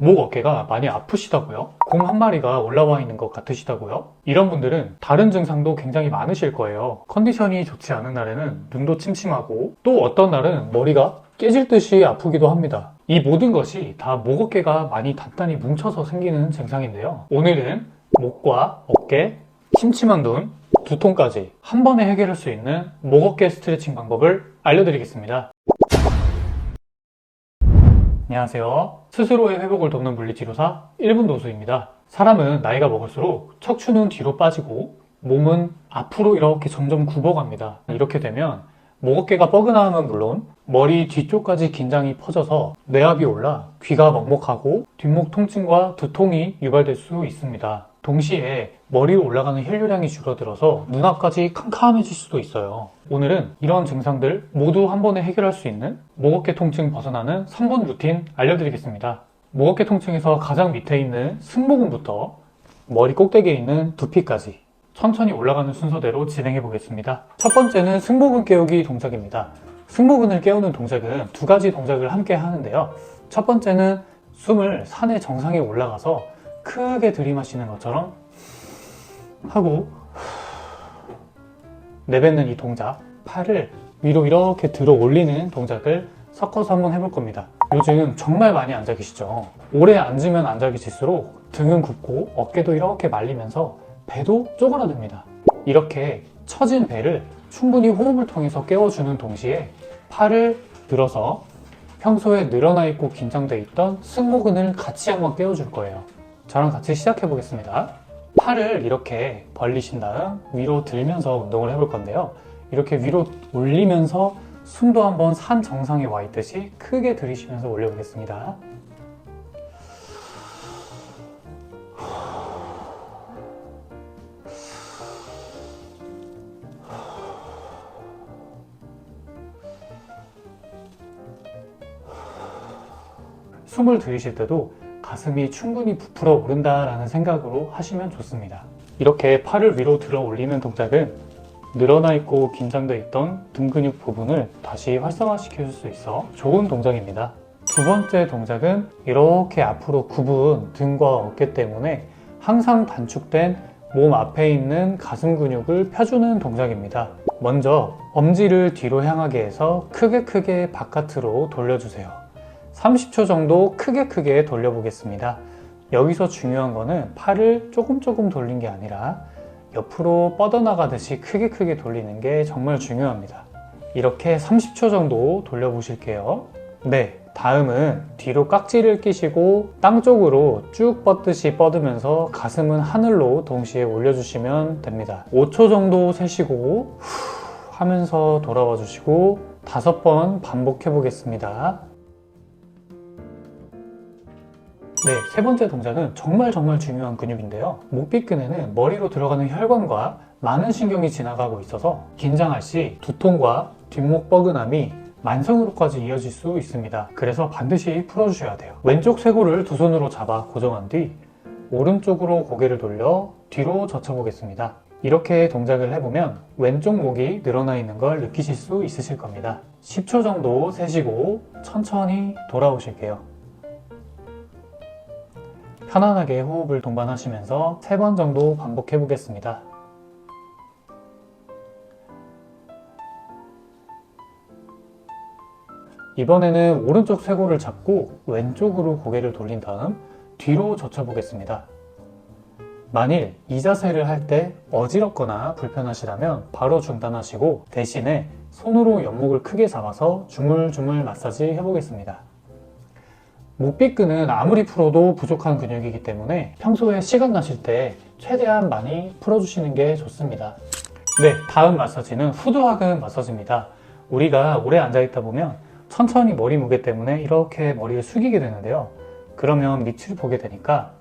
목 어깨가 많이 아프시다고요? 공 한 마리가 올라와 있는 것 같으시다고요? 이런 분들은 다른 증상도 굉장히 많으실 거예요. 컨디션이 좋지 않은 날에는 눈도 침침하고 또 어떤 날은 머리가 깨질 듯이 아프기도 합니다. 이 모든 것이 다 목 어깨가 많이 단단히 뭉쳐서 생기는 증상인데요. 오늘은 목과 어깨, 침침한 눈, 두통까지 한 번에 해결할 수 있는 목 어깨 스트레칭 방법을 알려드리겠습니다. 안녕하세요. 스스로의 회복을 돕는 물리치료사 1분 도수입니다. 사람은 나이가 먹을수록 척추는 뒤로 빠지고 몸은 앞으로 이렇게 점점 굽어갑니다. 이렇게 되면 목 어깨가 뻐근함은 물론 머리 뒤쪽까지 긴장이 퍼져서 뇌압이 올라 귀가 먹먹하고 뒷목 통증과 두통이 유발될 수 있습니다. 동시에 머리 위로 올라가는 혈류량이 줄어들어서 눈앞까지 캄캄해질 수도 있어요. 오늘은 이런 증상들 모두 한 번에 해결할 수 있는 목 어깨 통증 벗어나는 3분 루틴 알려드리겠습니다. 목 어깨 통증에서 가장 밑에 있는 승모근부터 머리 꼭대기에 있는 두피까지 천천히 올라가는 순서대로 진행해 보겠습니다. 첫 번째는 승모근 깨우기 동작입니다. 승모근을 깨우는 동작은 두 가지 동작을 함께 하는데요. 첫 번째는 숨을 산의 정상에 올라가서 크게 들이마시는 것처럼 하고 내뱉는 이 동작, 팔을 위로 이렇게 들어 올리는 동작을 섞어서 한번 해볼 겁니다. 요즘 정말 많이 앉아 계시죠? 오래 앉으면 앉아 계실수록 등은 굽고 어깨도 이렇게 말리면서 배도 쪼그라듭니다. 이렇게 처진 배를 충분히 호흡을 통해서 깨워주는 동시에 팔을 들어서 평소에 늘어나 있고 긴장돼 있던 승모근을 같이 한번 깨워줄 거예요. 저랑 같이 시작해 보겠습니다. 팔을 이렇게 벌리신 다음 위로 들면서 운동을 해볼 건데요. 이렇게 위로 올리면서 숨도 한번 산 정상에 와 있듯이 크게 들이쉬면서 올려보겠습니다. 숨을 들이쉴 때도 가슴이 충분히 부풀어 오른다라는 생각으로 하시면 좋습니다. 이렇게 팔을 위로 들어 올리는 동작은 늘어나 있고 긴장돼 있던 등 근육 부분을 다시 활성화시킬 수 있어 좋은 동작입니다. 두 번째 동작은 이렇게 앞으로 굽은 등과 어깨 때문에 항상 단축된 몸 앞에 있는 가슴 근육을 펴주는 동작입니다. 먼저 엄지를 뒤로 향하게 해서 크게 바깥으로 돌려주세요. 30초 정도 크게 돌려보겠습니다. 여기서 중요한 거는 팔을 조금 돌린 게 아니라 옆으로 뻗어나가듯이 크게 돌리는 게 정말 중요합니다. 이렇게 30초 정도 돌려보실게요. 네, 다음은 뒤로 깍지를 끼시고 땅 쪽으로 쭉 뻗듯이 뻗으면서 가슴은 하늘로 동시에 올려주시면 됩니다. 5초 정도 세시고 후 하면서 돌아와 주시고 5번 반복해 보겠습니다. 네, 세 번째 동작은 정말 중요한 근육인데요. 목빗근에는 머리로 들어가는 혈관과 많은 신경이 지나가고 있어서 긴장할 시 두통과 뒷목 뻐근함이 만성으로까지 이어질 수 있습니다. 그래서 반드시 풀어주셔야 돼요. 왼쪽 쇄골을 두 손으로 잡아 고정한 뒤 오른쪽으로 고개를 돌려 뒤로 젖혀보겠습니다. 이렇게 동작을 해보면 왼쪽 목이 늘어나 있는 걸 느끼실 수 있으실 겁니다. 10초 정도 세시고 천천히 돌아오실게요. 편안하게 호흡을 동반하시면서 3번 정도 반복해 보겠습니다. 이번에는 오른쪽 쇄골을 잡고 왼쪽으로 고개를 돌린 다음 뒤로 젖혀 보겠습니다. 만일 이 자세를 할 때 어지럽거나 불편하시다면 바로 중단하시고 대신에 손으로 옆목을 크게 잡아서 주물주물 마사지 해보겠습니다. 목빗근은 아무리 풀어도 부족한 근육이기 때문에 평소에 시간 나실 때 최대한 많이 풀어주시는 게 좋습니다. 네, 다음 마사지는 후두하근 마사지입니다. 우리가 오래 앉아있다 보면 천천히 머리 무게 때문에 이렇게 머리를 숙이게 되는데요. 그러면 밑을 보게 되니까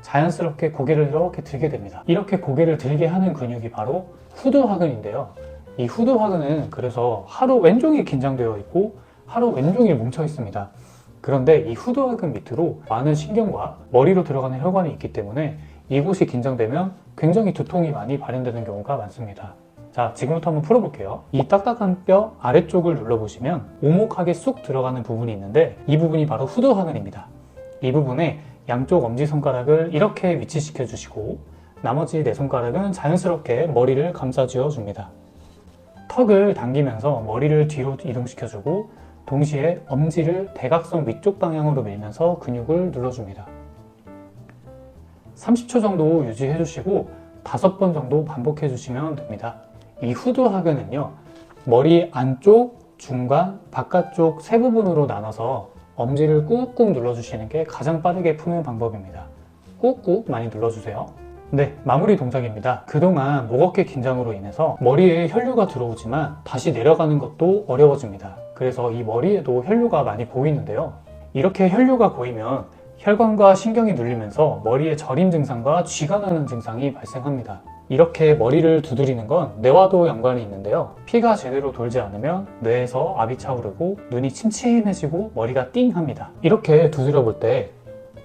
자연스럽게 고개를 이렇게 들게 됩니다. 이렇게 고개를 들게 하는 근육이 바로 후두하근인데요. 이 후두하근은 그래서 하루 왼종일 긴장되어 있고 하루 왼종일 뭉쳐 있습니다. 그런데 이 후두하근 밑으로 많은 신경과 머리로 들어가는 혈관이 있기 때문에 이곳이 긴장되면 굉장히 두통이 많이 발현되는 경우가 많습니다. 자, 지금부터 한번 풀어볼게요. 이 딱딱한 뼈 아래쪽을 눌러보시면 오목하게 쑥 들어가는 부분이 있는데 이 부분이 바로 후두하근입니다. 이 부분에 양쪽 엄지손가락을 이렇게 위치시켜 주시고 나머지 네 손가락은 자연스럽게 머리를 감싸쥐어 줍니다. 턱을 당기면서 머리를 뒤로 이동시켜주고 동시에 엄지를 대각선 위쪽 방향으로 밀면서 근육을 눌러줍니다. 30초 정도 유지해 주시고 5번 정도 반복해 주시면 됩니다. 이 후두 하근은요, 머리 안쪽, 중간, 바깥쪽 세 부분으로 나눠서 엄지를 꾹꾹 눌러주시는 게 가장 빠르게 푸는 방법입니다. 꾹꾹 많이 눌러주세요. 네, 마무리 동작입니다. 그동안 목 어깨 긴장으로 인해서 머리에 혈류가 들어오지만 다시 내려가는 것도 어려워집니다. 그래서 이 머리에도 혈류가 많이 고이는데요. 이렇게 혈류가 고이면 혈관과 신경이 눌리면서 머리에 저림 증상과 쥐가 나는 증상이 발생합니다. 이렇게 머리를 두드리는 건 뇌와도 연관이 있는데요. 피가 제대로 돌지 않으면 뇌에서 압이 차오르고 눈이 침침해지고 머리가 띵 합니다. 이렇게 두드려 볼 때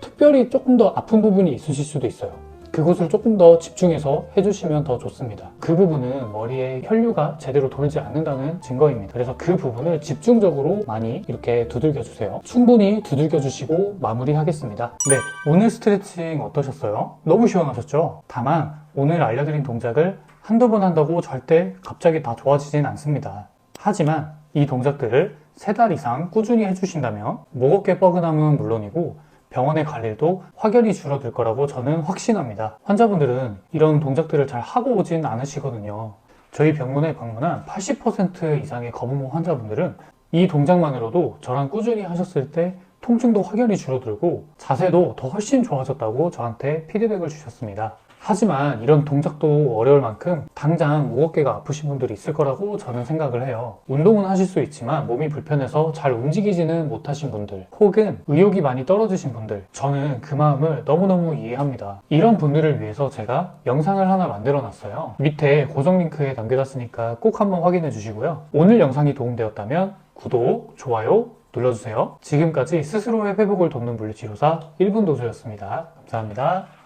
특별히 조금 더 아픈 부분이 있으실 수도 있어요. 그곳을 조금 더 집중해서 해주시면 더 좋습니다. 그 부분은 머리에 혈류가 제대로 돌지 않는다는 증거입니다. 그래서 그 부분을 집중적으로 많이 이렇게 두들겨 주세요. 충분히 두들겨 주시고 마무리하겠습니다. 네, 오늘 스트레칭 어떠셨어요? 너무 시원하셨죠? 다만 오늘 알려드린 동작을 한두 번 한다고 절대 갑자기 다 좋아지진 않습니다. 하지만 이 동작들을 3달 이상 꾸준히 해주신다면 목 어깨 뻐근함은 물론이고 병원에 갈 일도 확연히 줄어들 거라고 저는 확신합니다. 환자분들은 이런 동작들을 잘 하고 오진 않으시거든요. 저희 병원에 방문한 80% 이상의 거북목 환자분들은 이 동작만으로도 저랑 꾸준히 하셨을 때 통증도 확연히 줄어들고 자세도 더 훨씬 좋아졌다고 저한테 피드백을 주셨습니다. 하지만 이런 동작도 어려울 만큼 당장 목 어깨가 아프신 분들이 있을 거라고 저는 생각을 해요. 운동은 하실 수 있지만 몸이 불편해서 잘 움직이지는 못하신 분들, 혹은 의욕이 많이 떨어지신 분들, 저는 그 마음을 너무너무 이해합니다. 이런 분들을 위해서 제가 영상을 하나 만들어 놨어요. 밑에 고정 링크에 남겨놨으니까 꼭 한번 확인해 주시고요. 오늘 영상이 도움되었다면 구독, 좋아요 눌러주세요. 지금까지 스스로의 회복을 돕는 물리치료사 1분 도조였습니다. 감사합니다.